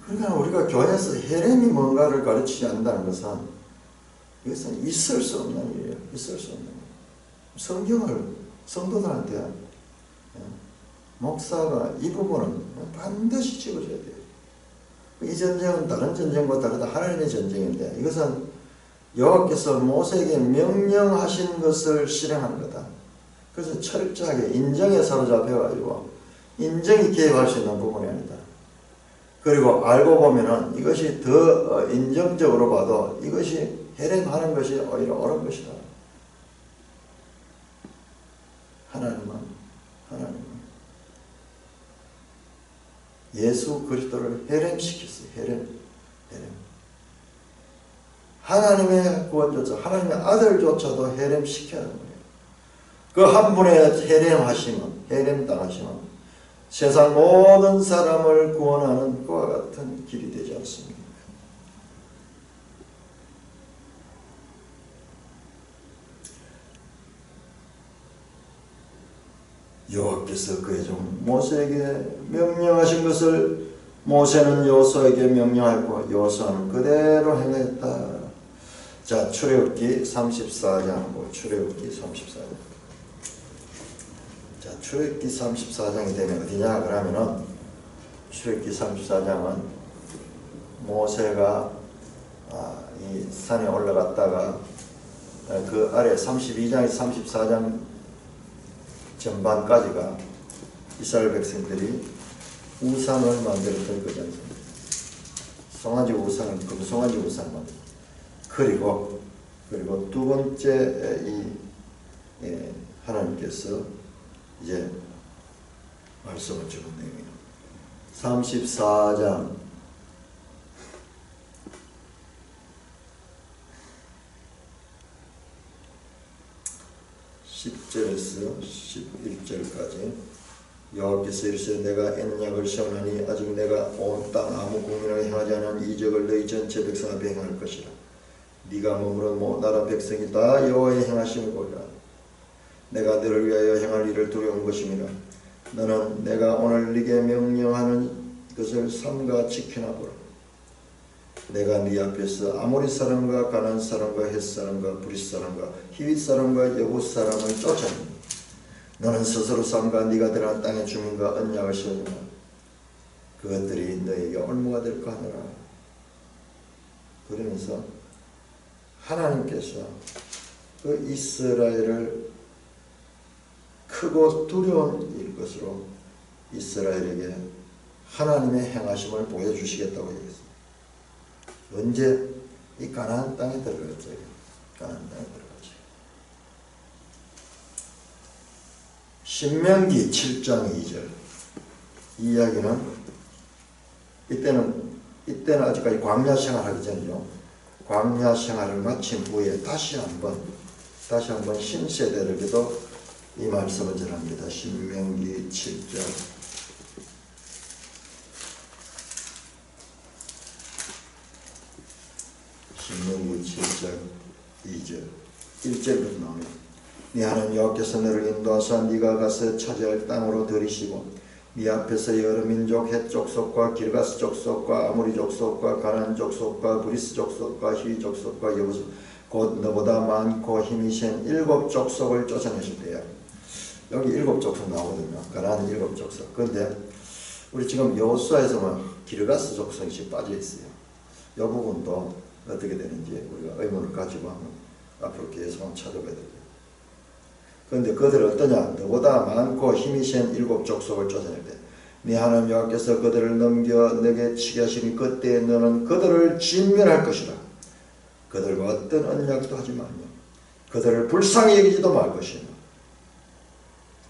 그러니까 우리가 교회에서 헤렘이 뭔가를 가르치지 않는다는 것은 이것은 있을 수 없는 일이에요. 있을 수 없는 일. 성경을 성도들한테 목사가 이 부분은 반드시 찍어줘야 돼요. 이 전쟁은 다른 전쟁과 다르다. 하나님의 전쟁인데 이것은 여호와께서 모세에게 명령하신 것을 실행하는 거다. 그래서 철저하게 인정에 사로잡혀가지고 인정이 개입할 수 있는 부분이 아니다. 그리고 알고 보면은 이것이 더 인정적으로 봐도 이것이 해령하는 것이 오히려 옳은 것이다. 하나님은 예수 그리스도를 해렘시켰어요. 해렘. 하나님의 구원조차, 하나님의 아들조차도 해렘시켜야 하는 거예요. 그 한 분의 해렘하심은, 해렘당하심은 세상 모든 사람을 구원하는 그와 같은 길이 되지 않습니까? 여호와께서 그의 종 모세에게 명령하신 것을 모세는 여호수아에게 명령하고 여호수아는 그대로 행했다. 자, 출애굽기 34장, 출애굽기 34장. 자, 출애굽기 34장이 되면 어디냐? 그러면은 출애굽기 34장은 모세가 이 산에 올라갔다가 그 아래 32장에서 34장 전반까지가 이스라엘 백성들이 우상을 만들었던 거지 않습니까? 송아지 우상을, 금송아지 우상을 만들었다. 그리고 두 번째 하나님께서 이제 말씀을 주는 내용이에요. 34장 10절에서 11절까지 여호와께서 이르시되 내가 언약을 세우나니 아직 내가 온 땅 아무 국민에게 행하지 않은 이적을 너희 전체 백성 앞에 행할 것이라. 네가 머무는 나라 백성이 다 여호와의 행하심을 보리라. 내가 너를 위하여 행할 일을 두려운 것임이라. 너는 내가 오늘 네게 명령하는 것을 삼가 지키나 보라. 내가 네 앞에서 아모리 사람과 가나안 사람과 헷 사람과 브릿 사람과 히윗 사람과 여붓 사람을 쫓아내니 너는 스스로 삼가 네가 들어간 땅의 주민과 언약을 세우리라. 그것들이 너에게 올무가 될까 하느라. 그러면서 하나님께서 그 이스라엘을 크고 두려운 일 것으로 이스라엘에게 하나님의 행하심을 보여주시겠다고 얘기했습니다. 언제? 이 가나안 땅에 들어갔죠. 가나안 땅에 들어갔죠. 신명기 7장 2절 이 이야기는 이때는 아직까지 광야 생활하기 전이죠. 광야 생활을 마친 후에 다시 한번 신세대에게도 이 말씀을 전합니다. 신명기 7장 신명기 7장 2절 1절부터 나옵니다. 네 하나님 여호와께서 너를 인도하사 네가 가서 차지할 땅으로 들이시고 네 앞에서 여러 민족 헷 족속과 길가스 족속과 아모리 족속과 가나안 족속과 브리스 족속과 히위 족속과 여부스 곧 너보다 많고 힘이 센 7 족속을 쫓아내실 때야. 여기 7 족속 나오거든요. 가나안 7 족속. 그런데 우리 지금 여호수아에서만 길가스 족속이 빠져 있어요. 이 부분도 어떻게 되는지 우리가 의문을 가지고 한번 앞으로 계속 한번 찾아봐야 됩니다. 그런데 그들은 어떠냐? 너보다 많고 힘이 센 7 족속을 쫓아낼 때 네 하나님 여호와께서 그들을 넘겨 내게 치게 하시니 그때 너는 그들을 진멸할 것이라. 그들과 어떤 언약도 하지 말며 그들을 불쌍히 여기지도 말 것이며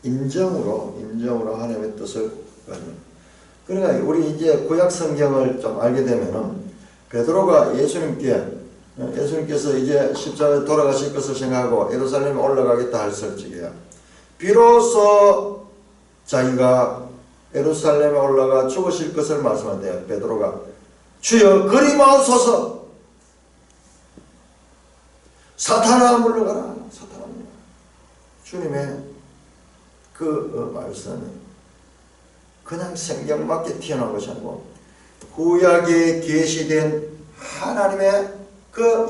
인정으로 하나님의 뜻을 가지면. 그러니까 우리 이제 구약 성경을 좀 알게 되면은 베드로가 예수님께서 이제 십자가에 돌아가실 것을 생각하고 예루살렘에 올라가겠다 할 설직이야. 비로소 자기가 예루살렘에 올라가 죽으실 것을 말씀한대요. 베드로가 주여 그리 마옵소서. 사탄아 물러가라. 사탄아 물러가라. 주님의 그 말씀이 그냥 생경맞게 튀어나온 것이 아니고 구약에 계시된 하나님의 그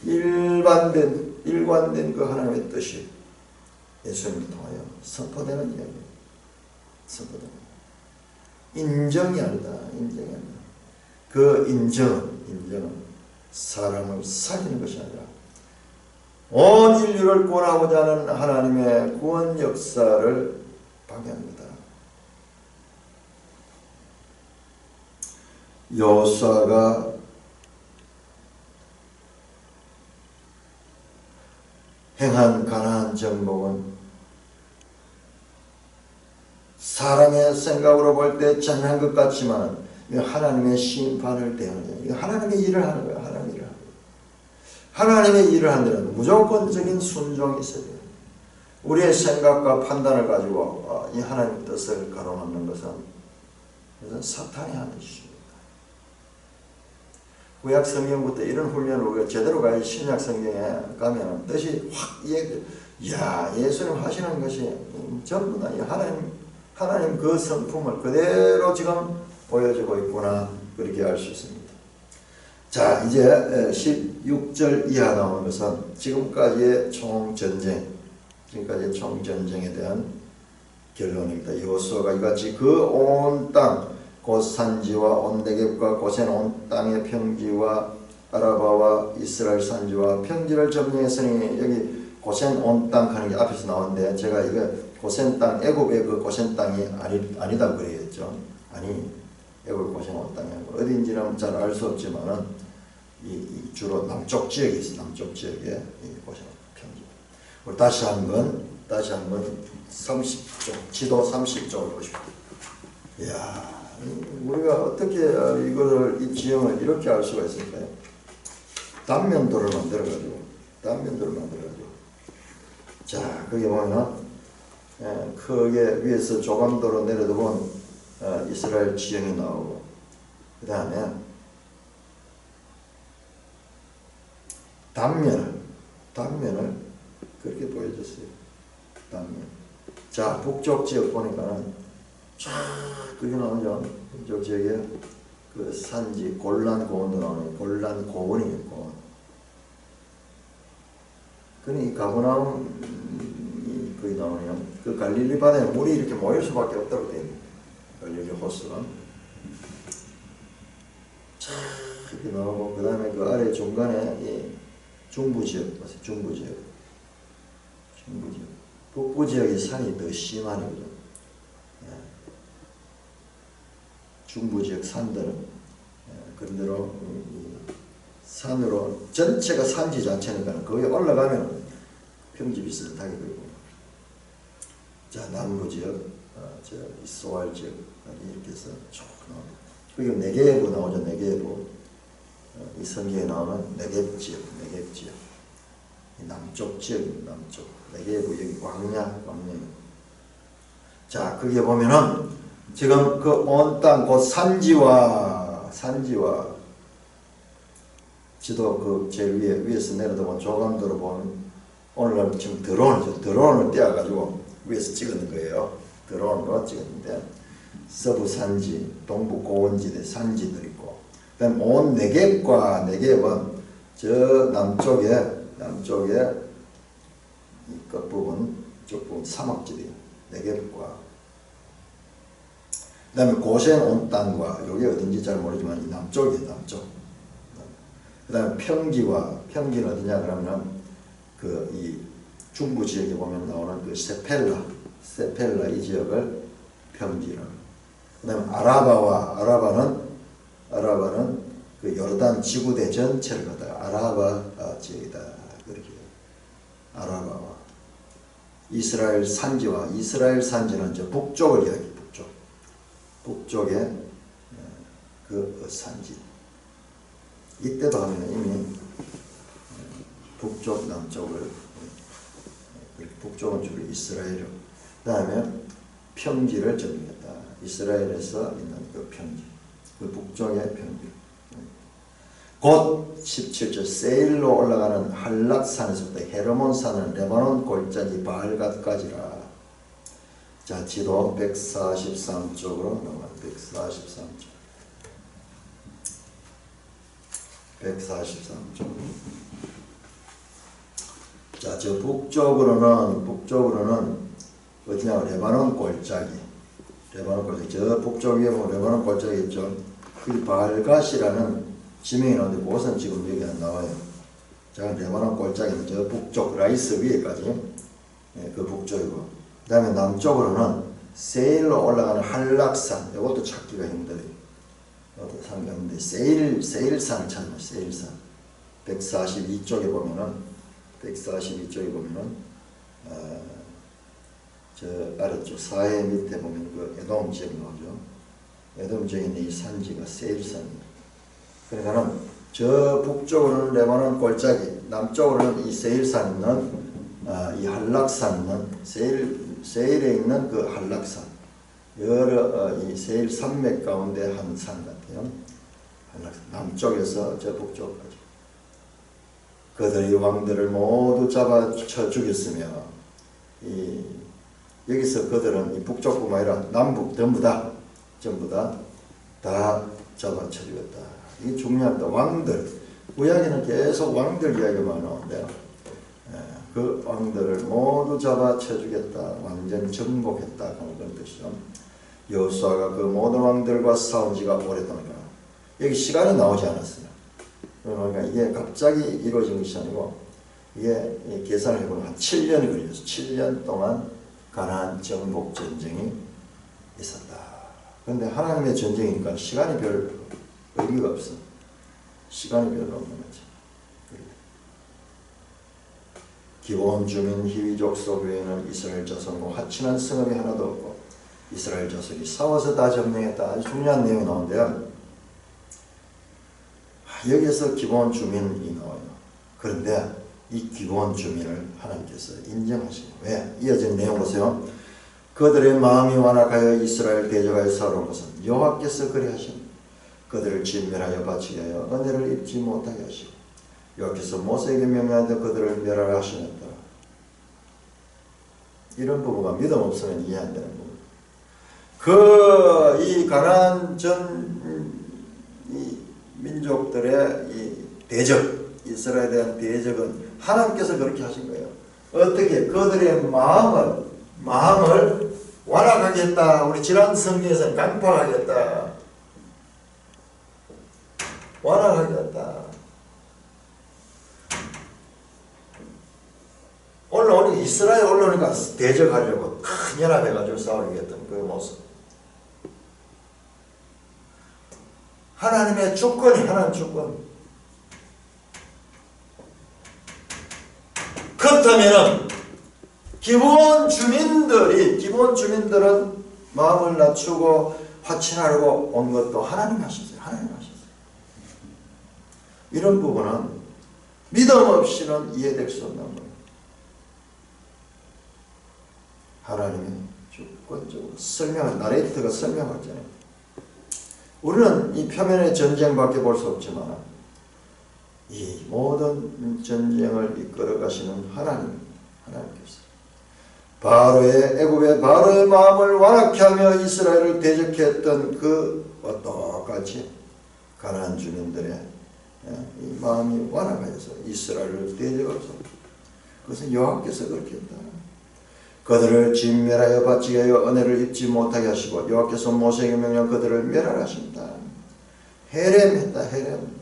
일관된 그 하나님의 뜻이 예수님을 통하여 선포되는 이야기예요. 선포되는 인정이 아니다. 인정이 아니다. 그 인정은 사람을 살리는 것이 아니라 온 인류를 구원하고자 하는 하나님의 구원 역사를 방해합니다. 여호수아가 행한 가나안 정복은 사람의 생각으로 볼 때 잔인한 것 같지만 하나님의 심판을 대하는 이거 하나님의 일을 하는 거예요. 하나님의 일을 하는 거예요. 하나님의 일을 하는 데는 무조건적인 순종이 있어야 돼요. 우리의 생각과 판단을 가지고 이 하나님의 뜻을 가로막는 것은 사탄이 하는 짓입니다. 구약 성경부터 이런 훈련을 우리가 제대로 가야 신약 성경에 가면 뜻이 확 예수님 하시는 것이 전부 다 하나님 그 성품을 그대로 지금 보여주고 있구나 그렇게 알 수 있습니다. 자, 이제 16절 이하 나오는 것은 지금까지의 총전쟁에 대한 결론입니다. 여호수아가 이같이 그 온 땅 곧 산지와 온 네겝과 고센 온 땅의 평지와 아라바와 이스라엘 산지와 평지를 점령했으니 여기 고센 온 땅 하는 게 앞에서 나오는데 제가 이거 고센 땅 애굽의 그 고센 땅이 아니다 그랬죠. 아니 애굽 고센 온 땅이 아니고 어디인지는 잘 알 수 없지만은 이 주로 남쪽 지역에 있어. 남쪽 지역에 이 고센 평지. 우리 다시 한번 30쪽 지도 30쪽을 보십시오. 이야, 우리가 어떻게 이거를 이 지형을 이렇게 알 수가 있을까요? 단면도를 만들어가지고 자, 거기 보면은 크게 위에서 조감도로 내려다 보면 이스라엘 지형이 나오고 그 다음에 단면을 그렇게 보여줬어요. 단면. 자, 북쪽 지역 보니까는 쫙 그게 나오죠. 북쪽 지역에 그 산지 골란 고원도 나오네요. 골란 고원이 있고. 그니 가버나움이 거기 나오네요. 그 갈릴리 바다에 물이 이렇게 모일 수밖에 없다고 되어 있습니다. 갈릴리 호수가. 자, 이렇게 나오고 그 다음에 그 아래 중간에 이 중부지역 보세요. 중부지역. 북부지역이 산이 더 심하네, 그죠? 중부지역 산들은 그런대로 산으로 전체가 산지 자체니까 거기 올라가면 평지 비슷하게 되고. 자, 남부지역, 저 소알 지역 이렇게 해서 쭉 나옵니다. 그리고 네게부 나오죠. 네게부. 이 성경에 나오는 네겝 지역. 남쪽 지역입니다. 남쪽. 네게부 여기 광야. 자, 거기에 보면은 지금 그 온 땅 곧 산지와 지도 그 제일 위에서 내려다 보면 조감도로 보면 오늘날 지금 드론을 떼어가지고 위에서 찍은 거예요. 드론으로 찍었는데 서부 산지, 동부 고원지대 산지들 있고, 그다음 온 네겝과 네겝은 저 남쪽에 이 끝부분, 쪽부분 사막지대예요. 네겝과 그다음에 고센 온 땅과 여기 어딘지 잘 모르지만 이 남쪽이에요. 남쪽. 그다음에 평지는 어디냐 그러면 그 이 중부 지역에 보면 나오는 그 세펠라 이 지역을 평지라. 그다음에 아라바는 그 요르단 지구대 전체를 갖다가 아라바 지역이다 그렇게. 아라바와 이스라엘 산지는 저 북쪽을 이야기해요. 북쪽에 그 산지. 이때도 하면 이미 북쪽, 남쪽을 북쪽은 주로 이스라엘이고 그 다음에 평지를 점령했다. 이스라엘에서 있는 그 평지. 그 북쪽의 평지. 곧 17절 세일로 올라가는 한락산에서부터 헤르몬산은 레바논 골짜기 바알갓까지라. 자, 지도 143쪽으로 넘어갑니다. 143쪽. 자, 저 북쪽으로는 어디냐? 레바논 골짜기. 저 북쪽 위에 보면 레바논 골짜기 있죠. 그 바알갓이라는 지명이 나오는데 그것은 지금 여기 안 나와요. 자, 레바논 골짜기는 저 북쪽 라이스 위에까지 그 북쪽이고. 그 다음에 남쪽으로는 세일로 올라가는 한락산. 이것도 찾기가 힘들어요. 이것도 상관없는데 세일산을 찾는 세일산. 142쪽에 보면은 저 아래쪽 사해 밑에 보면 그 에돔 지역 나오죠. 에돔 지역에 있는 이 산지가 세일산입니다. 그러니까는 저 북쪽으로는 레바논 골짜기, 남쪽으로는 이 세일산 있는 이 한락산 있는 세일에 있는 그 한락산, 여러 이 세일 산맥 가운데 한 산 같아요. 한락산 남쪽에서 저 북쪽까지 그들의 왕들을 모두 잡아쳐 죽였으며 여기서 그들은 이 북쪽뿐만 아니라 남북 전부 다 잡아쳐 죽였다. 이게 중요합니다. 왕들, 구약에는 계속 왕들 이야기만 나오는데요. 그 왕들을 모두 잡아쳐 죽였다. 완전 정복했다 하는 그런 뜻이죠. 여호수아가 그 모든 왕들과 싸운 지가 오래도니까 여기 시간이 나오지 않았어요. 그러니까 이게 갑자기 이루어진 것이 아니고 이게 계산을 해보면 한 7년이 걸렸어요. 7년 동안 가나안 정복 전쟁이 있었다. 그런데 하나님의 전쟁이니까 시간이 별 의미가 없어. 시간이 별로 없는 거지. 기본 주민 히위족 속 외에는 이스라엘 자손과 화친한 성읍이 하나도 없고 이스라엘 자손이 싸워서 다 점령했다. 아주 중요한 내용이 나오는데요. 여기에서 기본 주민이 나와요. 그런데 이 기본 주민을 하나님께서 인정하시고 왜? 이어진 내용 보세요. 그들의 마음이 완악하여 이스라엘 대적하여 싸우는 것은 여호와께서 그리하신 그들을 진멸하여 바치게 하여 은혜를 입지 못하게 하시고 여호와께서 모세에게 명령하되 그들을 멸하라 하시는다. 이런 부분가 믿음 없으면 이해 안 되는 부분. 이 가나안 이 민족들의 이 대적, 이스라엘에 대한 대적은 하나님께서 그렇게 하신 거예요. 어떻게? 그들의 마음을 완악하겠다. 우리 지난 성경에서는 강팍하겠다. 완악하겠다. 오늘 이스라엘 올라오니까 대적하려고 큰 연합해가지고 싸우겠던 그 모습. 하나님의 주권이 하나님 주권. 그렇다면은 기본 주민들은 마음을 낮추고 화친하려고 온 것도 하나님 하셨어요. 하나님 하셨어요. 이런 부분은 믿음 없이는 이해될 수 없는 거예요. 하나님이 주권적으로 나레이트가 설명하잖아요. 우리는 이 표면의 전쟁밖에 볼 수 없지만 이 모든 전쟁을 이끌어 가시는 하나님께서 애굽의 바로의 마음을 완악케 하며 이스라엘을 대적했던 그와 똑같이 가나안 주민들의 이 마음이 완악하여서 이스라엘을 대적해서 그것은 여호와께서 그렇게 했다. 그들을 진멸하여 바치게 하여 은혜를 입지 못하게 하시고 여호와께서 모세에게 명령 그들을 멸하라 하신다. 헤렘했다. 헤렘.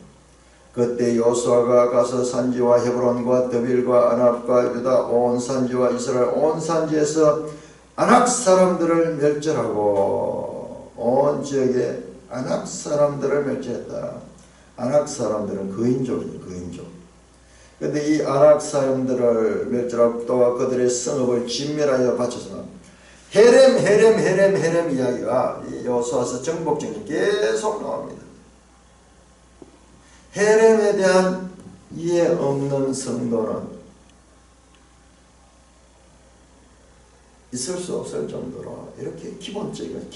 그때 여호수아가 가서 산지와 헤브론과 드빌과 아납과 유다 온 산지와 이스라엘 온 산지에서 아낙 사람들을 멸절하고 온 지역에 아낙 사람들을 멸절했다. 아낙 사람들은 그인족이죠. 그인족. 그런데 이 아낙 사람들을 멸절하고 또 그들의 성읍을 진멸하여 바쳐서 헤렘 이야기가 이 여호수아서 정복전이 계속 나옵니다. 헤렘에 대한 이해 없는 성도는 있을 수 없을 정도로 이렇게 기본적인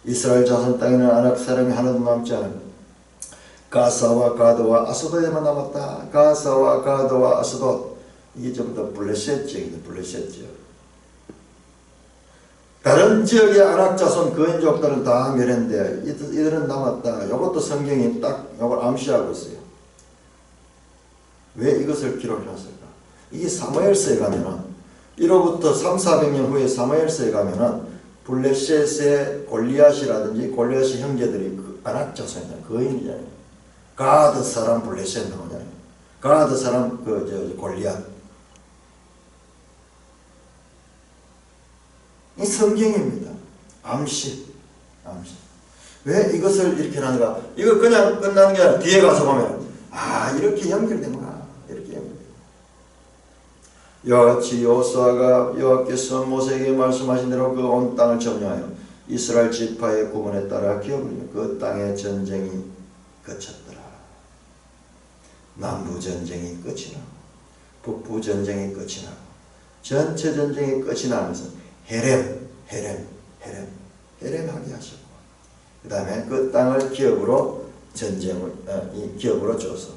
이스라엘 자손 땅에는 아낙 사람이 하나도 남지 않은 가사와 가드와 아스돗에만 남았다. 가사와 가드와 아스돗, 이게 전부 다 블레셋 지역입니다. 블레셋 지역. 다른 지역의 아낙 자손 그인족들은 다 멸했는데 이들은 남았다. 이것도 성경이 딱 이걸 암시하고 있어요. 왜 이것을 기록해놨을까? 이게 사무엘서에 가면은 이로부터 300~400년 후에 사무엘서에 가면은 블레셋의 골리앗이라든지 골리앗의 형제들이 그 아낙 자손이잖아요. 거인이잖아요. 가드 사람 블레셋 나오잖아요. 가드 사람 골리앗. 이 성경입니다. 암시. 왜 이것을 이렇게 하는가? 이거 그냥 끝나는 게 아니라 뒤에 가서 보면 이렇게 연결되는구나. 이렇게 연결돼. 이와 같이 여호수아가 여호와께서 모세에게 말씀하신 대로 그 온 땅을 점령하여 이스라엘 지파의 구분에 따라 기업을 그 땅의 전쟁이 그쳤더라. 남부 전쟁이 끝이 나고 북부 전쟁이 끝이 나고 전체 전쟁이 끝이 나면서 헤렘하게 하셨고 그 다음에 그 땅을 기업으로 기업으로 줘서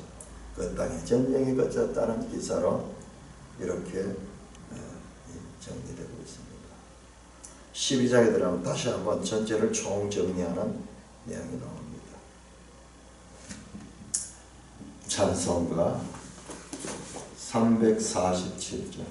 그 땅에 전쟁이 끝쳤다는 기사로 이렇게 정리되고 있습니다. 12장에 들어가면 다시 한번 전체를 총정리하는 내용이 나옵니다. 찬송가 347장